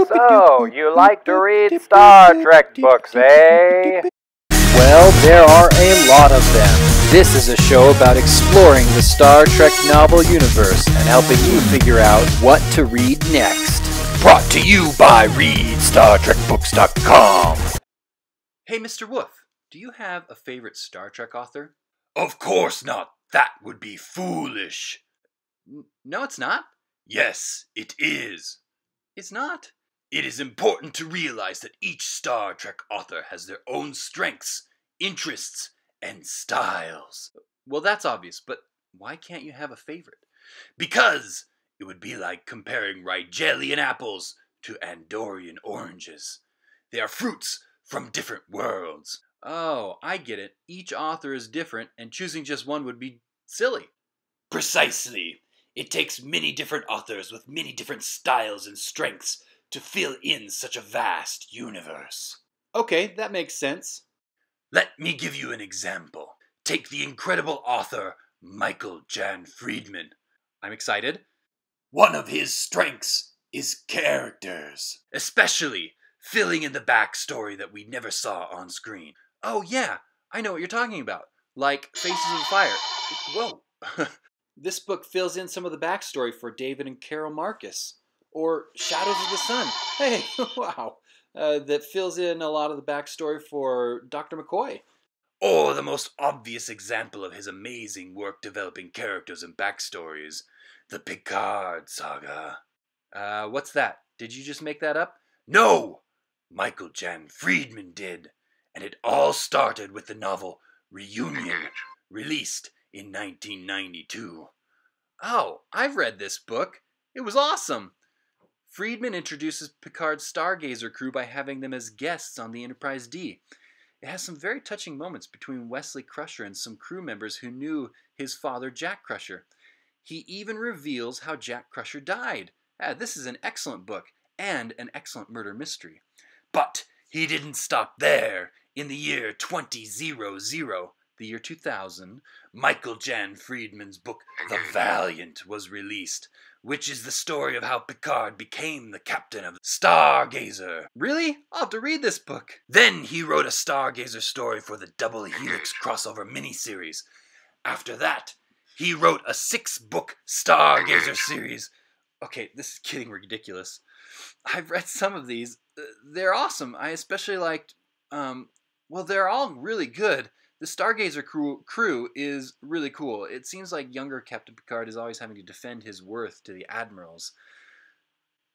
So, you like to read Star Trek books, eh? Well, there are a lot of them. This is a show about exploring the Star Trek novel universe and helping you figure out what to read next. Brought to you by ReadStarTrekBooks.com. Hey, Mr. Wolf, do you have a favorite Star Trek author? Of course not. That would be foolish. No, it's not. Yes, it is. It's not. It is important to realize that each Star Trek author has their own strengths, interests, and styles. Well, that's obvious, but why can't you have a favorite? Because it would be like comparing Rigelian apples to Andorian oranges. They are fruits from different worlds. Oh, I get it. Each author is different, and choosing just one would be silly. Precisely. It takes many different authors with many different styles and strengths to fill in such a vast universe. Okay, that makes sense. Let me give you an example. Take the incredible author Michael Jan Friedman. I'm excited. One of his strengths is characters, especially filling in the backstory that we never saw on screen. Oh yeah, I know what you're talking about. Like Faces of Fire. Whoa. This book fills in some of the backstory for David and Carol Marcus. Or Shadows of the Sun. Hey, wow. That fills in a lot of the backstory for Dr. McCoy. Or the most obvious example of his amazing work developing characters and backstories, the Picard Saga. What's that? Did you just make that up? No! Michael Jan Friedman did. And it all started with the novel Reunion, released in 1992. Oh, I've read this book. It was awesome. Friedman introduces Picard's Stargazer crew by having them as guests on the Enterprise D. It has some very touching moments between Wesley Crusher and some crew members who knew his father, Jack Crusher. He even reveals how Jack Crusher died. This is an excellent book and an excellent murder mystery. But he didn't stop there. In the year 2000, the year 2000, Michael Jan Friedman's book The Valiant was released, which is the story of how Picard became the captain of the Stargazer. Really? I'll have to read this book. Then he wrote a Stargazer story for the Double Helix crossover miniseries. After that, he wrote a 6-book Stargazer series. Okay, this is getting ridiculous. I've read some of these. They're awesome. I especially liked, they're all really good. The Stargazer crew is really cool. It seems like younger Captain Picard is always having to defend his worth to the admirals.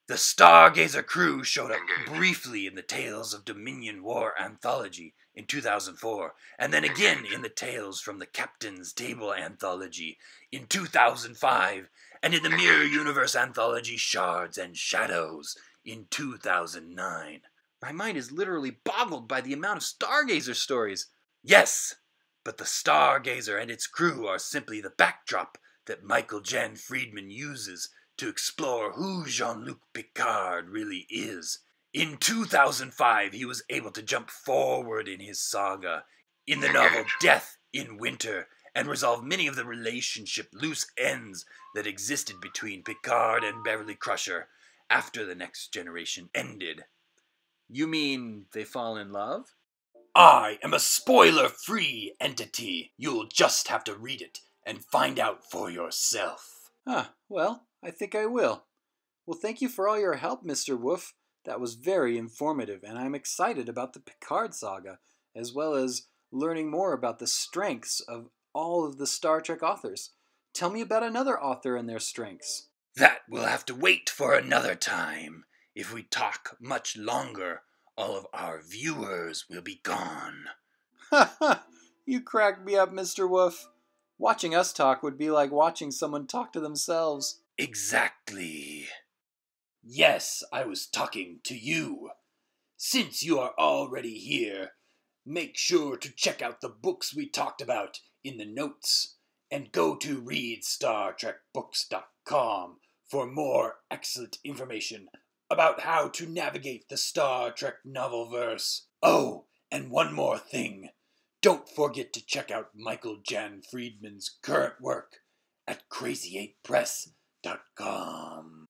The Stargazer crew showed up briefly in the Tales of Dominion War anthology in 2004, and then again in the Tales from the Captain's Table anthology in 2005, and in the Mirror Universe anthology Shards and Shadows in 2009. My mind is literally boggled by the amount of Stargazer stories. Yes, but the Stargazer and its crew are simply the backdrop that Michael Jan Friedman uses to explore who Jean-Luc Picard really is. In 2005, he was able to jump forward in his saga, in the novel Death in Winter, and resolve many of the relationship loose ends that existed between Picard and Beverly Crusher after The Next Generation ended. You mean they fall in love? I am a spoiler-free entity. You'll just have to read it and find out for yourself. Well, I think I will. Well, thank you for all your help, Mr. Wolf. That was very informative, and I'm excited about the Picard saga, as well as learning more about the strengths of all of the Star Trek authors. Tell me about another author and their strengths. That will have to wait for another time. If we talk much longer, all of our viewers will be gone. Ha ha! You cracked me up, Mr. Wolf. Watching us talk would be like watching someone talk to themselves. Exactly. Yes, I was talking to you. Since you are already here, make sure to check out the books we talked about in the notes, and go to ReadStarTrekBooks.com for more excellent information about how to navigate the Star Trek novelverse. Oh, and one more thing. Don't forget to check out Michael Jan Friedman's current work at crazy8press.com.